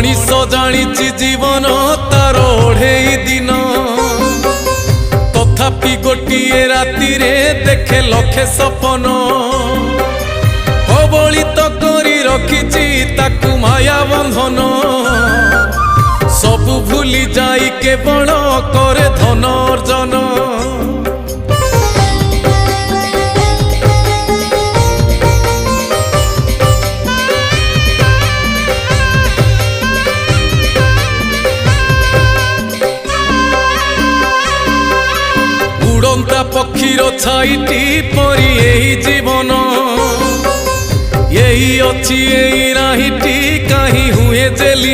मनीष जानी जीवन तार ओढ़े दिन तथापि गोटे राति देखे लखे सपन कबलित करी रखिछि ताकू माया बंधन सबु भूली जाई केवल करे धन अर्जन उड़ंता पक्षीर छाईटी परी यही जीवन यही अच्छी यही राहीटी कहीं हुए जेली।